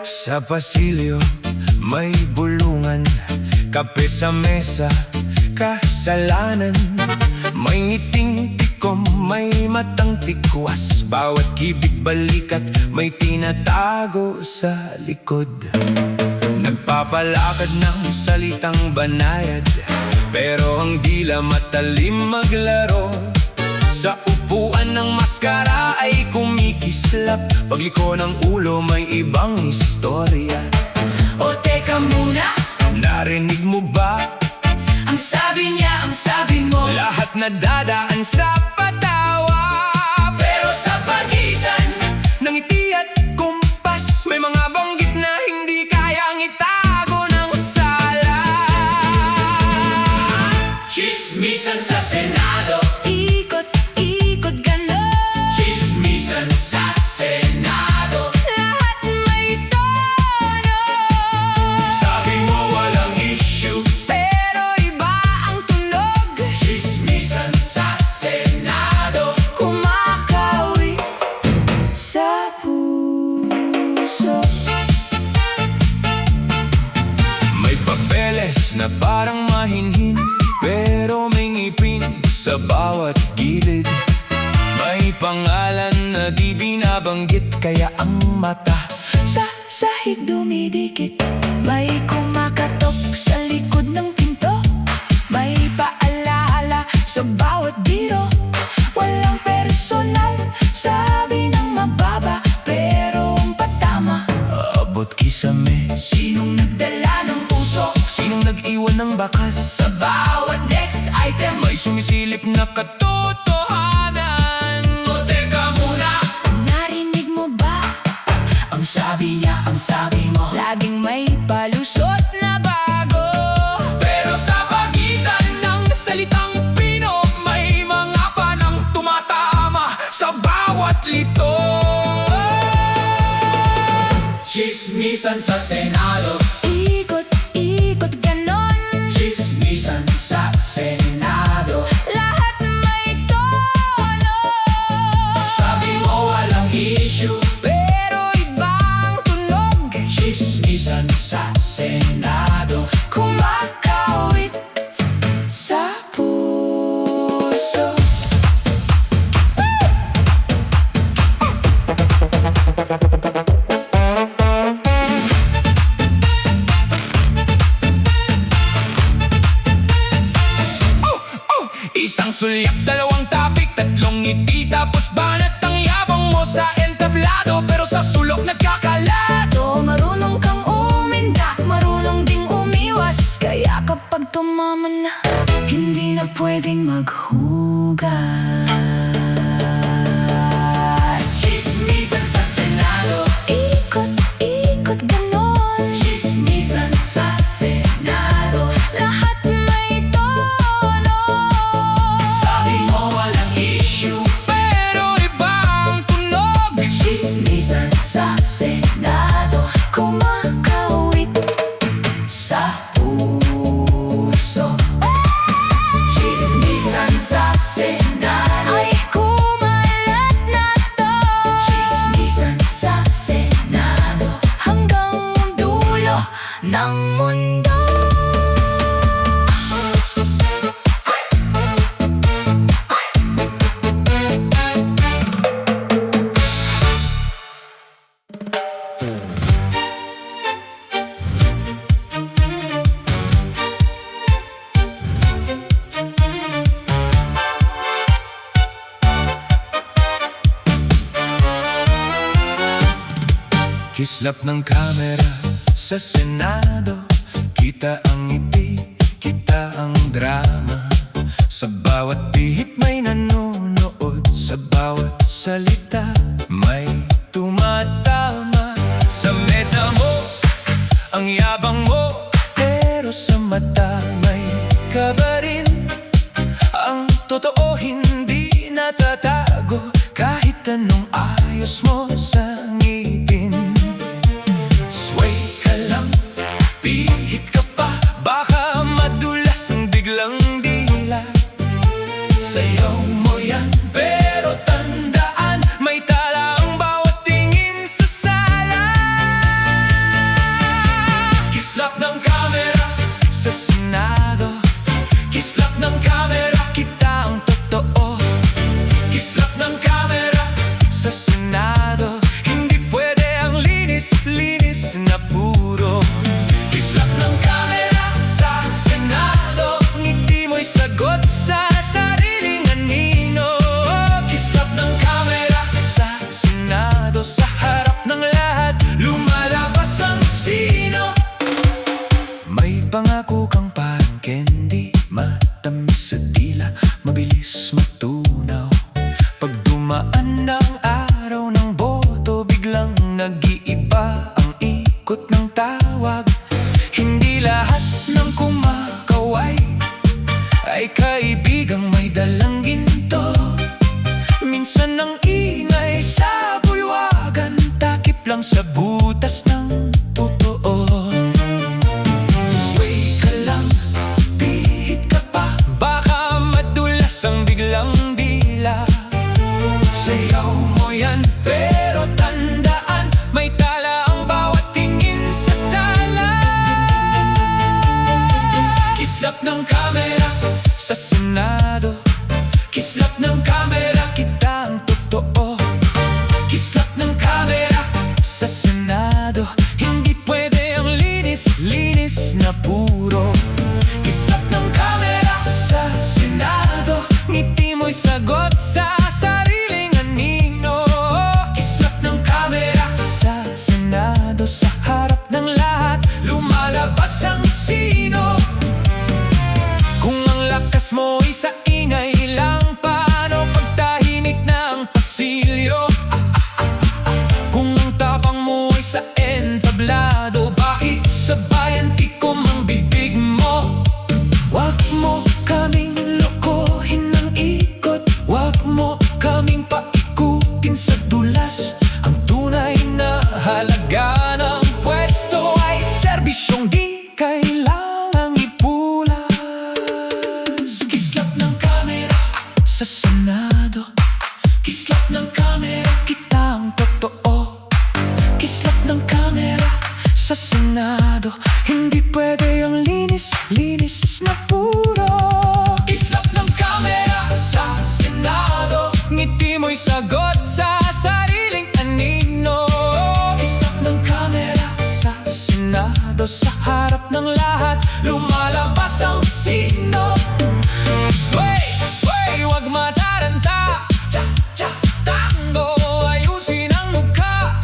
Sa pasilyo may bulungan, kape sa mesa, kasalanan. May ngiting tikom, may matang tikwas, bawat gibig balikat may tinatago sa likod. Nagpapalakad ng salitang banayad, pero ang dila matalim maglaro. Sa upuan ng maskara ay kumikislap, pagliko ng ulo may ibang istorya. O teka muna, narinig mo ba? ang sabi niya, ang sabi mo, Lahat na dadaan sa patawa, pero sa pagitan ng ngiti at kumpas, may mga banggit na hindi kayang itago ng sala. Chismisan sa Senado, ikot-ikot ganon. Chismisan sa Senado, lahat may tono. Sabi mo walang issue, Pero iba ang tunog. Chismisan sa Senado, kumakawit sa puso. may papeles na parang mahinhin, pero may ngipin sa bawat gilid. May pangalan na di binabanggit, kaya ang mata Sa sahig dumidikit, may kumakatok sa likod ng pinto. May paalaala sa bawat biro. Walang personal, sabi ng mababa, pero ang patama. abot kisame. Sinong nagdala ng puso Sinong nag-iwan ng bakas? sa bawat next item? May sumisilip na katotohanan. O teka muna, narinig mo ba? Ang sabi niya, ang sabi mo, laging may palusot na bago. Pero sa pagitan ng salitang Pino, may mga panang tumatama sa bawat lito. Chismisan sa Senado, ikot-ikot ganon. Chismisan sa Senado, lahat may tono. Sabi mo walang issue, pero iba ang tunog. Chismisan sa Senado, kumakawit sa puso. Isang sulyap, dalawang topic, tatlong ngiti, tapos banat ang yabang mo sa entablado, pero sa sulok nagkakalat. So marunong kang umindak, marunong ding umiwas. Kaya kapag tumama na, hindi na pwedeng maghugas. Chismisan sa Senado, ikot-ikot ganon. Chismisan sa Senado, lahat may tono. Sabi mo walang issue, Pero iba ang tunog. chismisan sa Senado, kumakawit sa puso. Chismisan sa Senado, ay kumalat na to. Chismisan sa Senado, hanggang dulo ng mundo. Kislap ng kamera sa Senado, kita ang ngiti, kita ang drama. Sa bawat pihit may nanonood, sa bawat salita may tumatama. mata may kaba rin. Ang totoo hindi natatago, kahit anong ayos mo sa ngipin. Sway ka lang, pihit ka pa, baka madulas ang biglang dila. Sayaw mo yan, pero tandaan, may tala ang bawat tingin sa sala. Kislap ng kamera sa Senado, kislap ng kamera, kita ang totoo. Kislap ng kamera sa Senado, hindi pwede ang linis-linis na puro. Kislap ng kamera sa Senado, ngiti mo'y sagot sa sariling anino. Kislap ng kamera sa Senado, sa harap ng lahat, lumalabas ang sino. May pangako kang parang candy, matamis sa dila, mabilis matunaw. Pag dumaan ng araw ng boto, biglang nag-iiba ang ikot ng tawag. Hindi lahat ng kumakaway ay kaibigang may dalang ginto. Minsan ang ingay sa bulwagan, takip lang sa butas ng totoo. Sway ka lang, pihit ka pa, baka madulas ang biglang dila. Sayaw mo yan, pero tandaan, may tala ang bawat tingin sa sala. Kislap ng kamera sa Senado, kislap ng kamera, kita ang totoo. Kislap ng kamera sa Senado, hindi pwede ang linis-linis na puro. Kislap ng kamera sa Senado, ngiti mo'y sagot sa sariling anino. Kislap ng kamera sa Senado, sa harap ng lahat, lumalabas ang sino. Kung ang lakas mo'y sa ingay lang, paano pagtahimik na ang pasilyo? Kung ang tapang mo'y sa entablado, bakit sa bayan tikom ang bibig mo? Wag mo kaming lokohin ng ikot, wag mo kaming paikutin sa dulas. Ang tunay na halaga ng pwesto ay serbisyong di kailangang ipulas. Kislap ng kamera sa Senado, kislap ng kamera, kita ang totoo. Kislap ng kamera sa Senado, hindi pwede ang linis-linis na puro. Kislap ng kamera sa Senado, ngiti mo'y sagot sa sariling anino. Kislap ng kamera sa Senado, sa harap ng lahat, lumalabas ang sino. Sway, sway, wag mataranta, cha-cha, tango, ayusin ang mukha.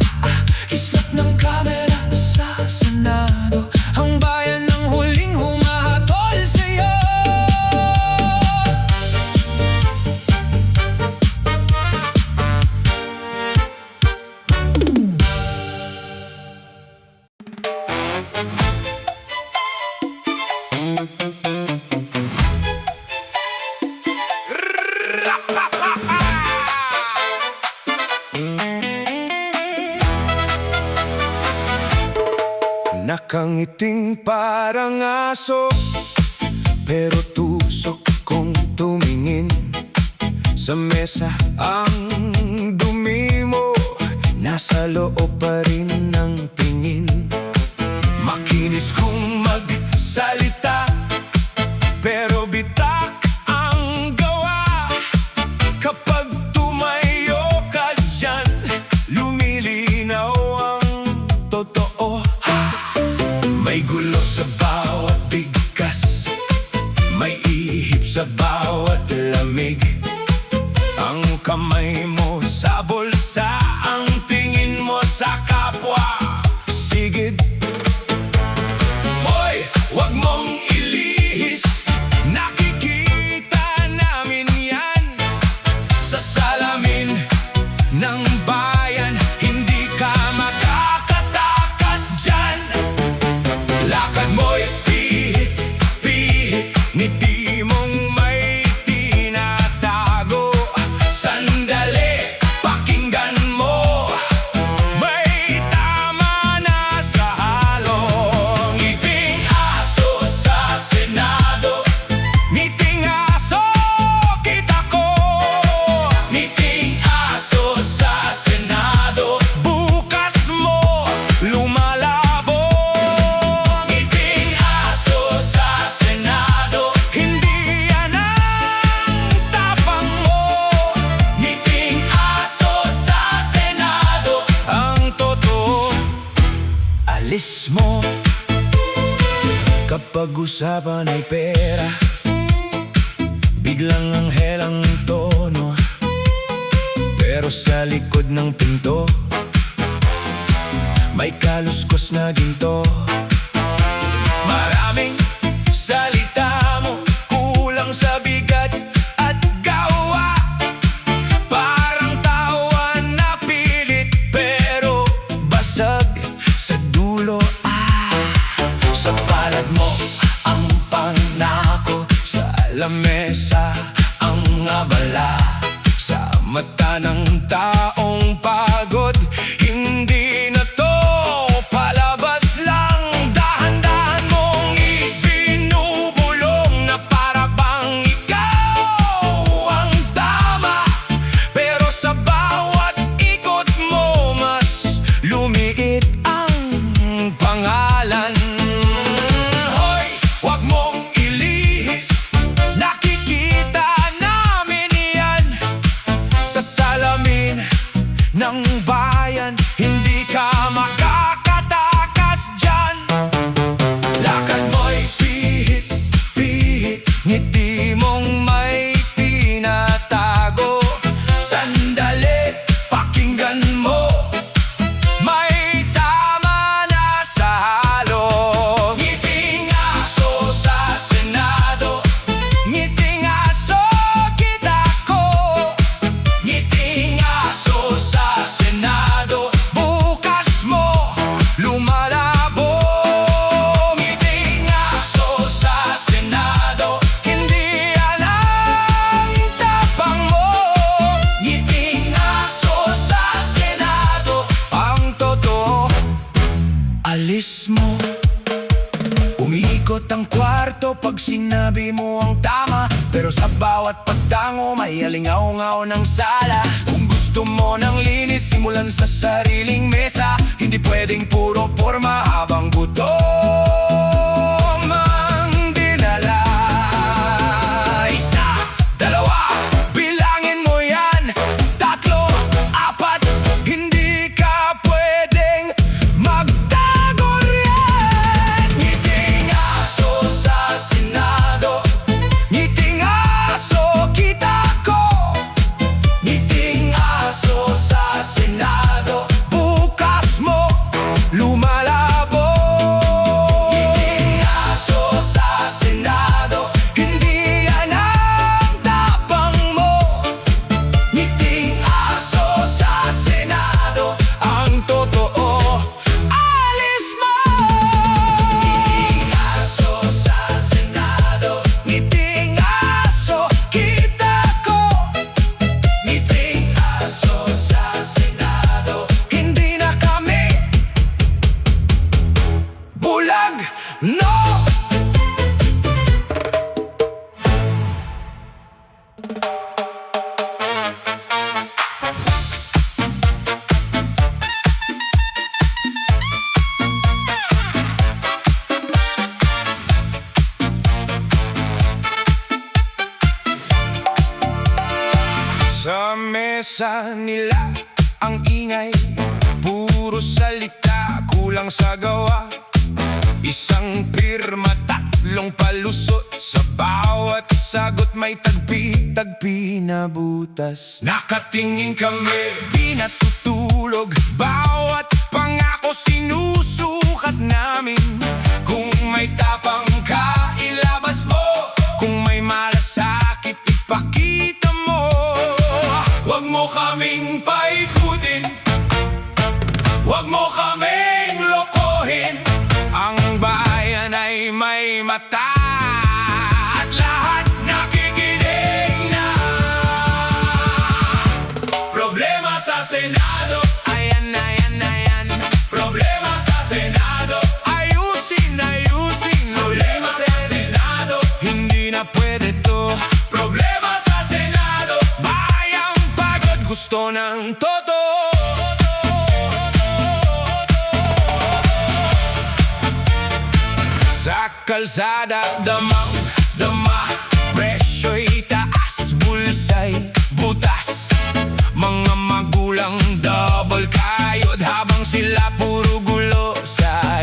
Kislap ng kamera sa Senado, ang bayan ng huling humahatol sa'yo. Nakangiting parang aso, pero tusok kong tumingin. Sa mesa ang dumi mo, nasa loob pa rin ng tingin. Makinis kong magsalita, pero bitak ang gawa. Kapag tumayo ka dyan, lumilinaw ang totoo. May gulo sa bawat bigkas, may ihip sa bawat lamig. Ang kamay mo sa bulsa, ang tingin mo sa kapwa. alis mo. Kapag usapan ay pera, biglang anghel ang tono. Pero sa likod ng pinto, may kaluskos na ginto. Maraming salita mo, kulang sa bigat at gawa. Parang tawa na pilit, pero basag sa dulo. Sa palad mo ang pangako, sa lamesa ang abala. Sa mata ng taong pagod, hindi na to palabas lang. Dahan-dahan mong ibinubulong na para bang ikaw ang tama. Pero sa bawat ikot mo, mas lumiit ang pangalan. Hoy, wag mong ilihis, nakikita namin yan sa salamin ng bayan. Hindi ka makakatakas dyan. Lakad mo'y pihit-pihit, ngiti mong may tinatago. Sandali, pakinggan mo, may tama na sa halo. Ngiting aso sa Senado, ngiting aso kita ko. Ngiting aso sa Senado, bukas mo lumalabo. Ngiting aso sa Senado, hindi yan ang tapang mo. Ngiting aso sa Senado, ang totoo, alis mo. Umiikot ang kwarto pag sinabi mo ang tama, pero sa bawat pagtango may alingaw-ngaw ng sala. Kung gusto mo ng linis, simulan sa sariling mesa. Hindi pwedeng puro porma habang gutom ang dinala. Isa, dalawa, bilangin mo yan. Tatlo, apat, hindi ka pwedeng magtago riyan. Ngiting aso sa Senado, ngiting aso kita ko. Ngiting aso sa Senado, bukas mo lumalabo. Ngiting aso sa Senado, hindi yan ang tapang mo. Ngiting aso sa Senado, ang totoo, alis mo. Ngiting aso sa Senado, ngiting aso kita ko. Ngiting aso sa Senado, hindi na kami bulag, no! Sa mesa nila ang ingay, puro salita, kulang sa gawa. Isang pirma, tatlong palusot, sa bawat sagot may tagpi-tagpi na butas. Nakatingin kami, di natutulog, bawat pangako sinusukat namin. Kung may tapang ka, ilabas mo. Kung may malasakit, ipakita mo. Huwag mo kaming paikutin, huwag mo kaming lokohin. Ang bayan ay may mata at lahat nakikinig na. Problema sa Senado, ayan, ayan, ayan. Problema sa Senado, ayusin, ayusin. Problema sa Senado, hindi na pwede to. Problema sa Senado, bayang pagod, gusto ng todo. Sa kalsada, damang-dama, presyo'y taas, bulsa'y butas. Mga magulang double kayod habang sila puro gulo sa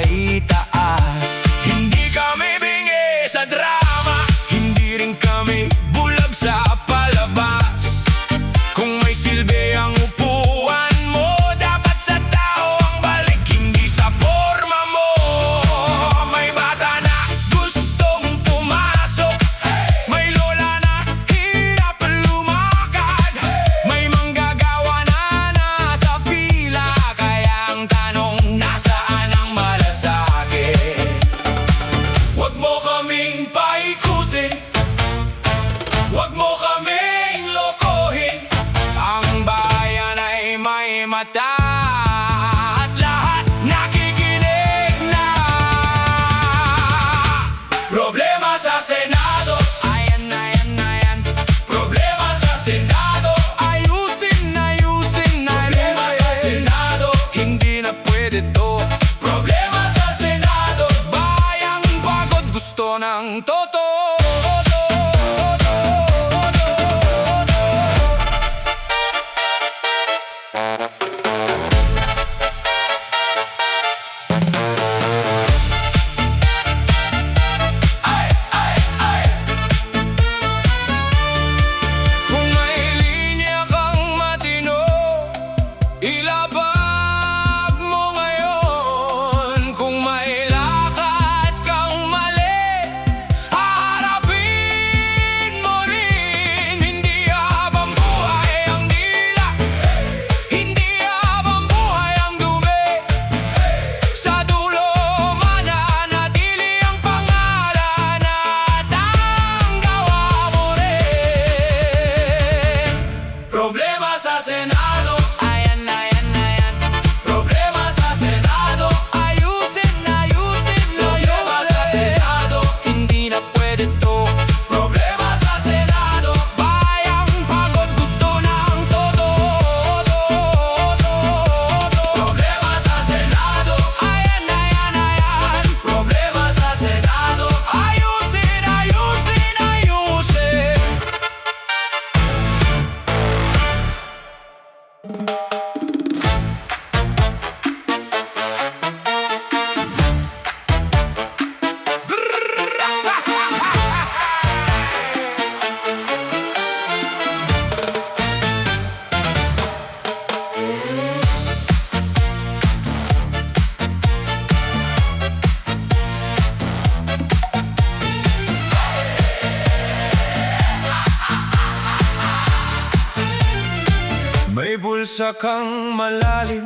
Nagdurusa kang malalim,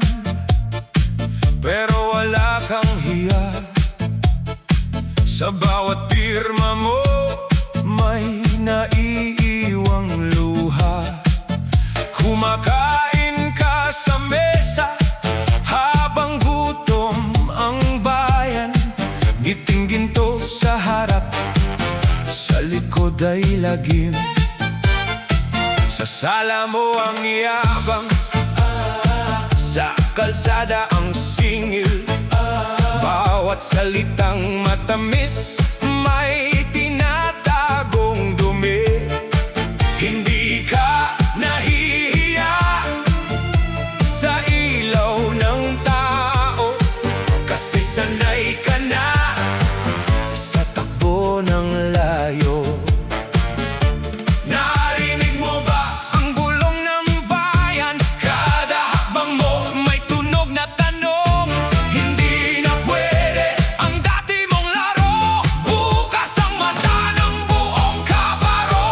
pero wala kang hiya. Sa bawat pirma mo, may naiiwang luha. Kumakain ka sa mesa, habang gutom ang bayan. Ngiting ginto sa harap, sa likod ay lagim. Sa sala mo ang yabang, sa kalsada ang singil. Bawat salitang matamis, may tinatagong dumi. Hindi ka nahihiya sa ilaw ng tao, kasi sanay ka na sa takbo ng layo. Narinig mo ba ang bulong ng bayan? Kada hakbang mo may tunog na tanong. Hindi na pwede ang dati mong laro, bukas ang mata ng buong kabaro.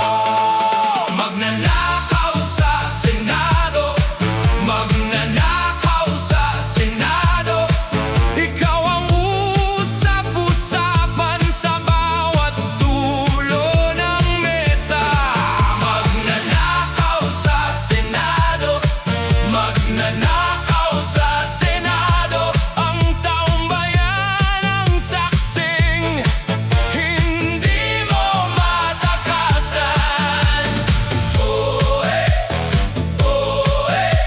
Magnanakaw sa Senado, magnanakaw sa Senado. Ikaw ang usap-usapan sa bawat dulo ng mesa. Magnanakaw sa Senado, magnanakaw sa Senado. Ang taong bayan ang saksing, hindi mo matakasan.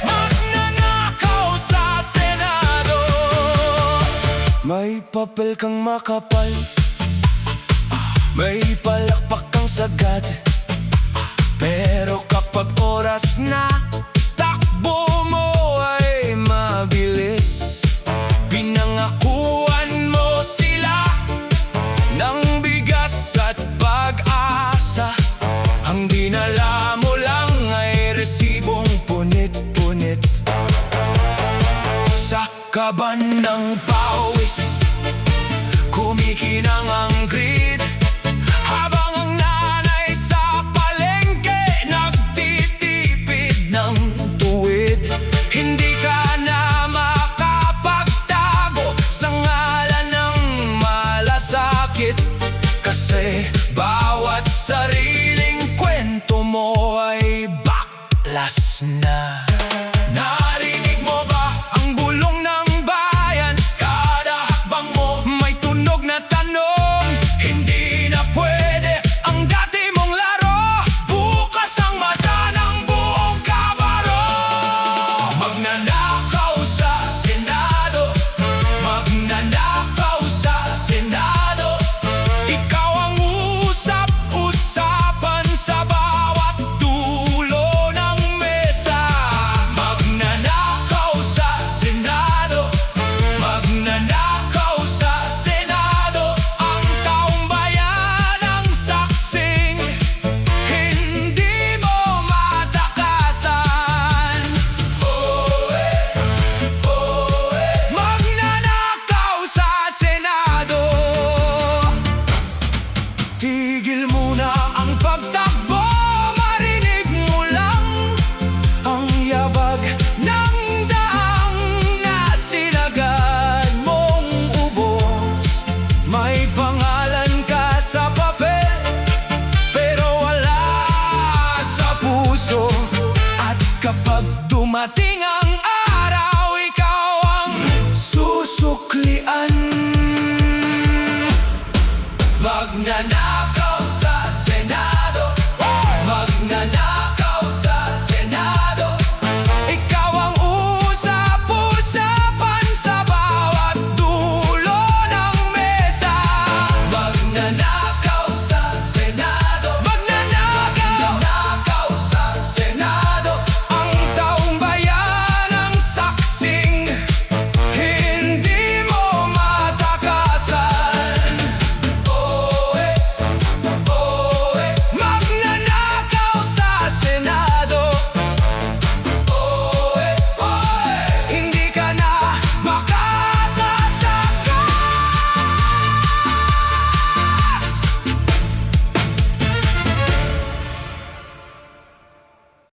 Magnanakaw sa Senado. May papel kang makapal, may palakpak kang sagad. Pero kapag oras na, takbo mo ay mabilis. Pinangakuan mo sila ng bigas at pag-asa. Ang dinala mo lang ay resibong punit-punit. Sa kaban ng pawis, kumikinang ang grid, habang ang nanay sa palengke nagtitipid ng tuwid. Hindi ka na makapagtago sa ngalan ng malasakit, kasi bawat sariling kwento mo ay baklas na. Narinig mo ba ang bulong ng bayan? Kada hakbang mo may tunog na tanong. Hindi na pwede ang dati mong laro, bukas ang mata ng buong kabaro. Magnanakaw sa Senado, magnanakaw sa Senado. Ikaw ang usap-usapan sa bawat dulo ng mesa. Magnanakaw sa Senado, magnanakaw sa Senado. Ang taong bayan ang saksing, hindi mo matakasan. Magnanakaw sa Senado. Tigil muna ang pagtakbo, marinig mo lang ang yabag ng daang na sinagad mong ubos. May pangalan ka sa papel, pero wala sa puso. At kapag dumating ang araw, ikaw ang susuklian. Magnanakaw